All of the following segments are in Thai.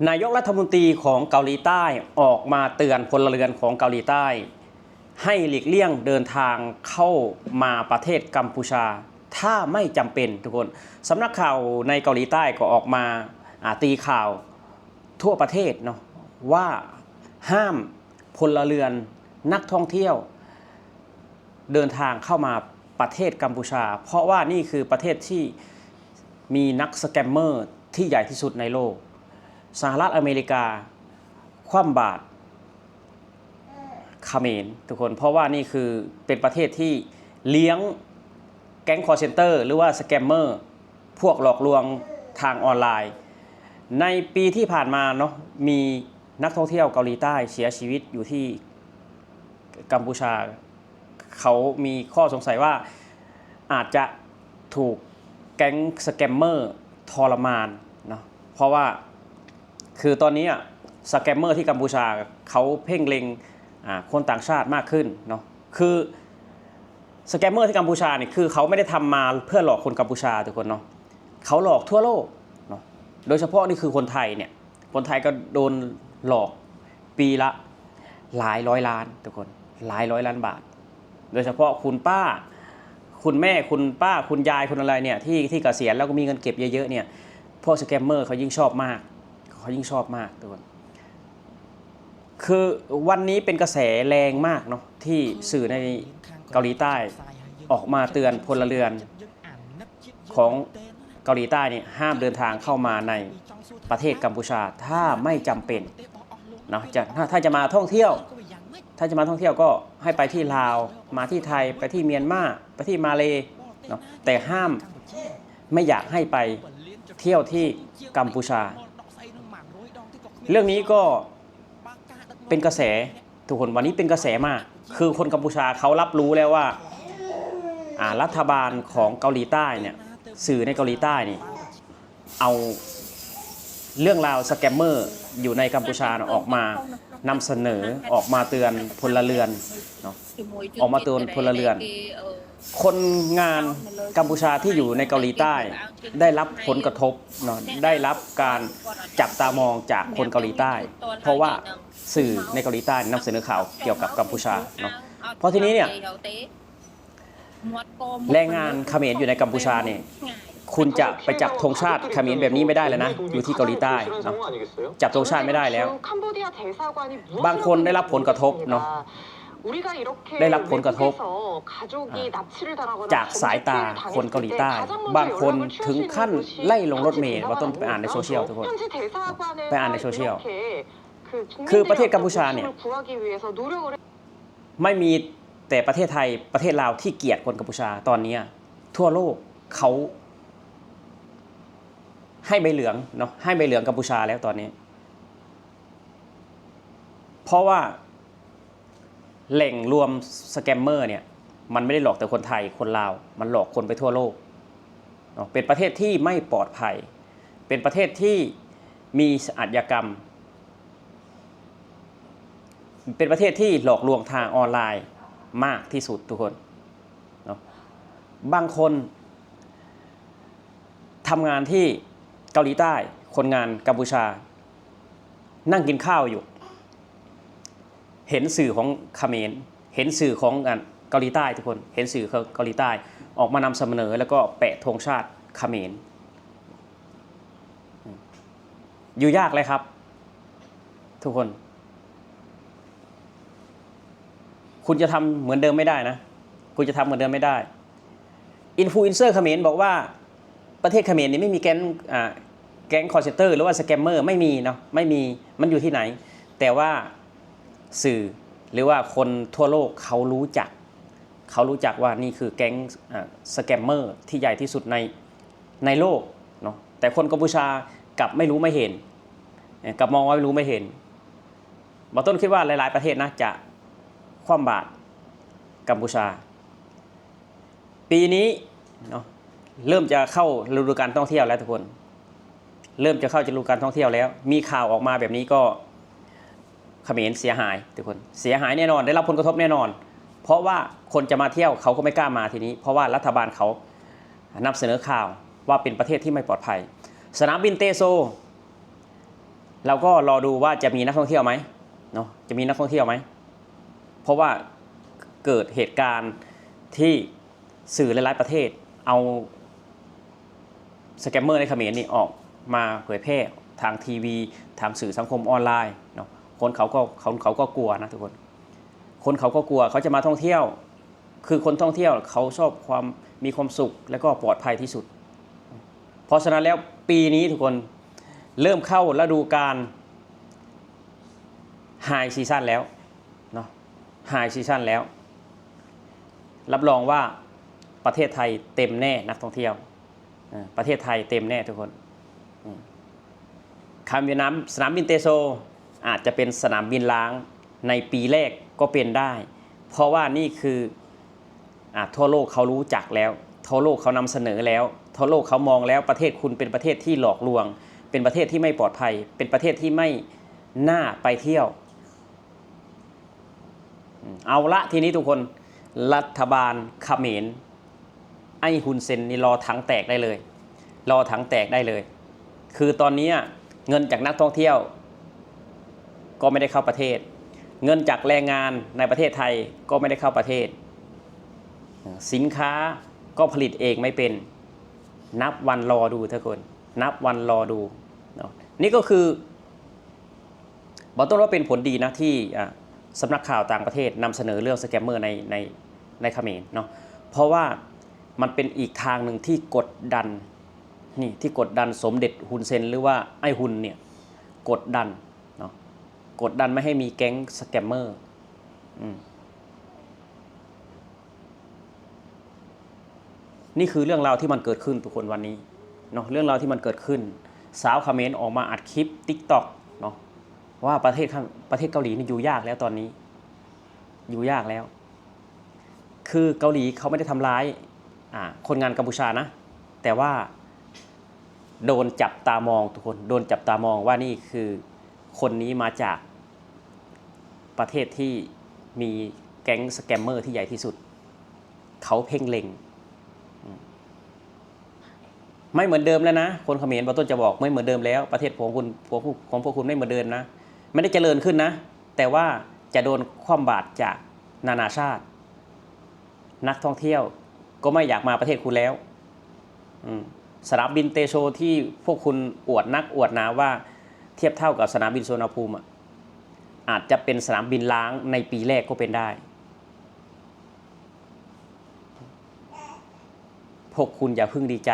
นายกรัฐมนตรีของเกาหลีใต้ออกมาเตือนพลเรือนของเกาหลีใต้ให้หลีกเลี่ยงเดินทางเข้ามาประเทศกัมพูชาถ้าไม่จำเป็นทุกคนสำนักข่าวในเกาหลีใต้ก็ออกมาตีข่าวทั่วประเทศเนาะว่าห้ามพลเรือนนักท่องเที่ยวเดินทางเข้ามาประเทศกัมพูชาเพราะว่านี่คือประเทศที่มีนักสแกมเมอร์ที่ใหญ่ที่สุดในโลกสหรัฐอเมริกาคว่ำบาตรเขมรทุกคนเพราะว่านี่คือเป็นประเทศที่เลี้ยงแก๊งคอร์เซนเตอร์หรือว่าสแกมเมอร์พวกหลอกลวงทางออนไลน์ในปีที่ผ่านมาเนาะมีนักท่องเที่ยวเกาหลีใต้เสียชีวิตอยู่ที่กัมพูชาเขามีข้อสงสัยว่าอาจจะถูกแก๊งสแกมเมอร์ทรมานเนาะเพราะว่าคือตอนนี้สแกมเมอร์ที่กัมพูชาเขาเพ่งเล็งคนต่างชาติมากขึ้นเนาะคือสแกมเมอร์ที่กัมพูชาเนี่ยคือเขาไม่ได้ทำมาเพื่อหลอกคนกัมพูชาทุกคนเนาะเขาหลอกทั่วโลกเนาะโดยเฉพาะนี่คือคนไทยเนี่ยคนไทยก็โดนหลอกปีละหลายร้อยล้านทุกคนหลายร้อยล้านบาทโดยเฉพาะคุณป้าคุณแม่คุณป้าคุณยายคุณอะไรเนี่ยที่เกษียณแล้วก็มีเงินเก็บเยอะๆเนี่ยพวกสแกมเมอร์เขายิ่งชอบมากทุกคนคือวันนี้เป็นกระแสแรงมากเนาะที่สื่อในเกาหลีใต้ออกมาเตือนพลเรือนของเกาหลีใต้เนี่ยห้ามเดินทางเข้ามาในประเทศกัมพูชาถ้าไม่จำเป็นเนาะถ้าจะมาท่องเที่ยวก็ให้ไปที่ลาวมาที่ไทยไปที่เมียนมาไปที่มาเลเนาะแต่ห้ามไม่อยากให้ไปเที่ยวที่กัมพูชาเรื่องนี้ก็เป็นกระแสทุกคนวันนี้เป็นกระแสมากคือคนกัมพูชาเขารับรู้แล้วว่ารัฐบาลของเกาหลีใต้เนี่ยสื่อในเกาหลีใต้นี่เอาเรื่องราวสแกมเมอร์อยู่ในกัมพูชาออกมานำเสนอออกมาเตือนพลเรือนเนาะออกมาเตือนพลเรือนคนงานกัมพูชาที่อยู่ในเกาหลีใต้ได้รับผลกระทบเนาะได้รับการจับตามองจากคนเกาหลีใต้เพราะว่าสื่อในเกาหลีใต้นำเสนอข่าวเกี่ยวกับกัมพูชาเนาะเพราะทีนี้เนี่ยแรงงานเขมรอยู่ในกัมพูชาเนี่ยคุณจะไปจับธงชาติเขมรแบบนี้ไม่ได้แล้วนะอยู่ที่เกาหลีใต้เนาะจับธงชาติไม่ได้แล้วบางคนได้รับผลกระทบเนาะได้รับผลกระทบจากสายตาคนเกาหลีใต้บางคนถึงขั้นไล่ลงรถเมล์ว่าต้นไปอ่านในโซเชียลทุกคนไปอ่านในโซเชียลคือประเทศกัมพูชาเนี่ยไม่มีแต่ประเทศไทยประเทศลาวที่เกลียดคนกัมพูชาตอนนี้ทั่วโลกเขาให้ใบเหลืองเนาะให้ใบเหลืองกัมพูชาแล้วตอนนี้เพราะว่าแหล่งรวมสแกมเมอร์เนี่ยมันไม่ได้หลอกแต่คนไทยคนลาวมันหลอกคนไปทั่วโลกเนาะเป็นประเทศที่ไม่ปลอดภัยเป็นประเทศที่มีอาชญากรรมเป็นประเทศที่หลอกลวงทางออนไลน์มากที่สุดทุกคนเนาะบางคนทำงานที่เกาหลีใต้คนงานกัมพูชานั่งกินข้าวอยู่เห็นสื่อของเขมรเห็นสื่อของเกาหลีใต้ทุกคนเห็นสื่อเกาหลีใต้ออกมานำเสนอแล้วก็แปะธงชาติเขมรอยู่ยากเลยครับทุกคนคุณจะทำเหมือนเดิมไม่ได้นะคุณจะทำเหมือนเดิมไม่ได้อินฟลูเอนเซอร์เขมรบอกว่าประเทศเขมรนี่ไม่มีแก๊งคอร์เซนเตอร์หรือว่าสแกมเมอร์ไม่มีเนาะไม่มีมันอยู่ที่ไหนแต่ว่าสื่อหรือว่าคนทั่วโลกเขารู้จักว่านี่คือแก๊งสแกมเมอร์ที่ใหญ่ที่สุดในโลกเนาะแต่คนกัมพูชากลับไม่รู้ไม่เห็นกลับมองว่าไม่รู้ไม่เห็นมาต้นคิดว่าหลายๆประเทศนะจะคว่ำบาตรกัมพูชาปีนี้เนาะเริ่มจะเข้าฤดูกาลท่องเที่ยวแล้วทุกคนเริ่มจะเข้าฤดูกาลท่องเที่ยวแล้วมีข่าวออกมาแบบนี้ก็เขมรเสียหายทุกคนเสียหายแน่นอนได้รับผลกระทบแน่นอนเพราะว่าคนจะมาเที่ยวเขาก็ไม่กล้ามาทีนี้เพราะว่ารัฐบาลเขานำเสนอข่าวว่าเป็นประเทศที่ไม่ปลอดภัยสนามบินเตโซ เราก็รอดูว่าจะมีนักท่องเที่ยวไหมเนาะจะมีนักท่องเที่ยวไหมเพราะว่าเกิดเหตุการณ์ที่สื่อหลายๆประเทศเอาสแกมเมอร์ในเขมรนี่ออกมาเผยแพร่ทางทีวีทางสื่อสังคมออนไลน์เนาะคนเขาก็กลัวนะทุกคนคนเขาก็กลัวเขาจะมาท่องเที่ยวคือคนท่องเที่ยวเขาชอบความมีความสุขและก็ปลอดภัยที่สุดเพราะฉะนั้นแล้วปีนี้ทุกคนเริ่มเข้าฤดูกาลไฮซีซั่นแล้วเนาะไฮซีซั่นแล้วรับรองว่าประเทศไทยเต็มแน่นักท่องเที่ยวประเทศไทยเต็มแน่ทุกคนคำเวียดนามสนามบินเตโซอาจจะเป็นสนามบินล้างในปีแรกก็เป็นได้เพราะว่านี่คือทั่วโลกเขารู้จักแล้วทั่วโลกเขานำเสนอแล้วทั่วโลกเขามองแล้วประเทศคุณเป็นประเทศที่หลอกลวงเป็นประเทศที่ไม่ปลอดภัยเป็นประเทศที่ไม่น่าไปเที่ยวเอาละทีนี้ทุกคนรัฐบาลเขมรไอ้ฮุนเซนนี่รอถังแตกได้เลยรอถังแตกได้เลยคือตอนนี้เงินจากนักท่องเที่ยวก็ไม่ได้เข้าประเทศเงินจากแรงงานในประเทศไทยก็ไม่ได้เข้าประเทศสินค้าก็ผลิตเองไม่เป็นนับวันรอดูทุกคนนับวันรอดูนี่ก็คือบอกต้นว่าเป็นผลดีนะที่สำนักข่าวต่างประเทศนำเสนอเรื่องสแกมเมอร์ในเขมรเนาะเพราะว่ามันเป็นอีกทางหนึ่งที่กดดันนี่ที่กดดันสมเด็จฮุนเซนหรือว่าไอ้ฮุนเนี่ยกดดันเนาะกดดันไม่ให้มีแก๊งสแกมเมอร์นี่คือเรื่องราวที่มันเกิดขึ้นทุกคนวันนี้เนาะเรื่องราวที่มันเกิดขึ้นสาวเขมรออกมาอัดคลิป TikTok เนาะว่าประเทศเกาหลีนี่อยู่ยากแล้วตอนนี้อยู่ยากแล้วคือเกาหลีเขาไม่ได้ทำร้ายคนงานกัมพูชานะแต่ว่าโดนจับตามองทุกคนโดนจับตามองว่านี่คือคนนี้มาจากประเทศที่มีแก๊งสแกมเมอร์ที่ใหญ่ที่สุดเขาเพ่งเล็งไม่เหมือนเดิมแล้วนะคนเขมรบางต้นจะบอกไม่เหมือนเดิมแล้วประเทศของพวกคุณไม่เหมือนเดิมนะไม่ได้เจริญขึ้นนะแต่ว่าจะโดนคว่ำบาตรจากนานาชาตินักท่องเที่ยวก็ไม่อยากมาประเทศคุณแล้วสนามบินเตโชที่พวกคุณอวดนักอวดหนาว่าเทียบเท่ากับสนามบินสุวรรณภูมิอาจจะเป็นสนามบินล้างในปีแรกก็เป็นได้พวกคุณอย่าเพิ่งดีใจ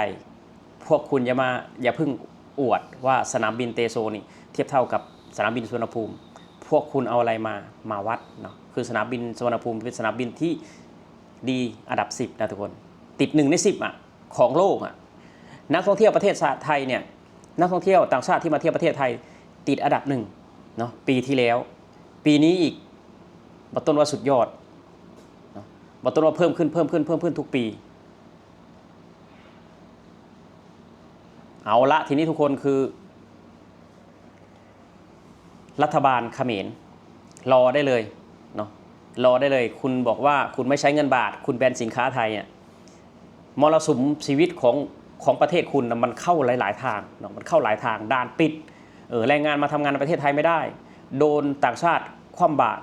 พวกคุณอย่าเพิ่งอวดว่าสนามบินเตโซนี่เทียบเท่ากับสนามบินสุวรรณภูมิพวกคุณเอาอะไรมาวัดเนาะคือสนามบินสุวรรณภูมิเป็นสนามบินที่ดีอันดับ10นะทุกคนติด1 ใน 10ของโลกนักท่องเที่ยวประเทศไทยเนี่ยนักท่องเที่ยวต่างชาติที่มาเที่ยวประเทศไทยติดอันดับ1เนาะปีที่แล้วปีนี้อีกบอกต้นว่าสุดยอดเนาะบอกต้นว่าเพิ่มขึ้นทุกปีเอาละทีนี้ทุกคนคือรัฐบาลเขมรรอได้เลยเนาะรอได้เลยคุณบอกว่าคุณไม่ใช้เงินบาทคุณแบนสินค้าไทยมรสุมชีวิตของประเทศคุณมันเข้าหลายๆทางเนาะมันเข้าหลายทางด่านปิดแรงงานมาทำงานในประเทศไทยไม่ได้โดนต่างชาติคว่ำบาตร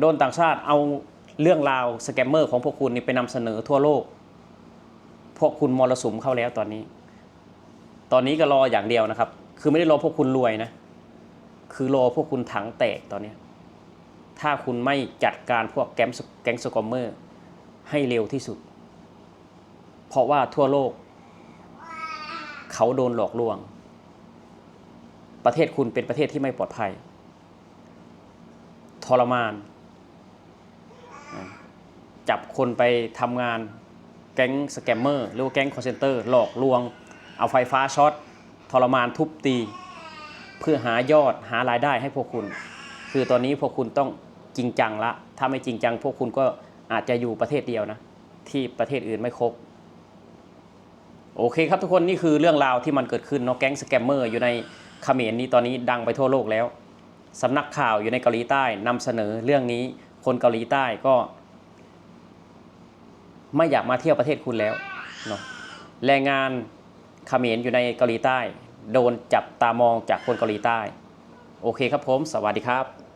โดนต่างชาติเอาเรื่องราวสแกมเมอร์ของพวกคุณนี่ไปนำเสนอทั่วโลกพวกคุณมรสุมเข้าแล้วตอนนี้ก็รออย่างเดียวนะครับคือไม่ได้รอพวกคุณรวยนะคือรอพวกคุณถังแตกตอนนี้ถ้าคุณไม่จัดการพวกแก๊งสแกมเมอร์ให้เร็วที่สุดเพราะว่าทั่วโลกเขาโดนหลอกลวงประเทศคุณเป็นประเทศที่ไม่ปลอดภัยทรมานจับคนไปทำงานแก๊งสแกมเมอร์หรือว่าแก๊งคอลเซ็นเตอร์หลอกลวงเอาไฟฟ้าช็อตทรมานทุบตีเพื่อหายอดหารายได้ให้พวกคุณคือตอนนี้พวกคุณต้องจริงจังละถ้าไม่จริงจังพวกคุณก็อาจจะอยู่ประเทศเดียวนะที่ประเทศอื่นไม่ครบโอเคครับทุกคนนี่คือเรื่องราวที่มันเกิดขึ้นเนาะแก๊งสแกมเมอร์อยู่ในเขมรนี้ตอนนี้ดังไปทั่วโลกแล้วสำนักข่าวอยู่ในเกาหลีใต้นำเสนอเรื่องนี้คนเกาหลีใต้ก็ไม่อยากมาเที่ยวประเทศคุณแล้วเนาะแรงงานเขมรอยู่ในเกาหลีใต้ โดนจับตามองจากคนเกาหลีใต้โอเคครับผมสวัสดีครับ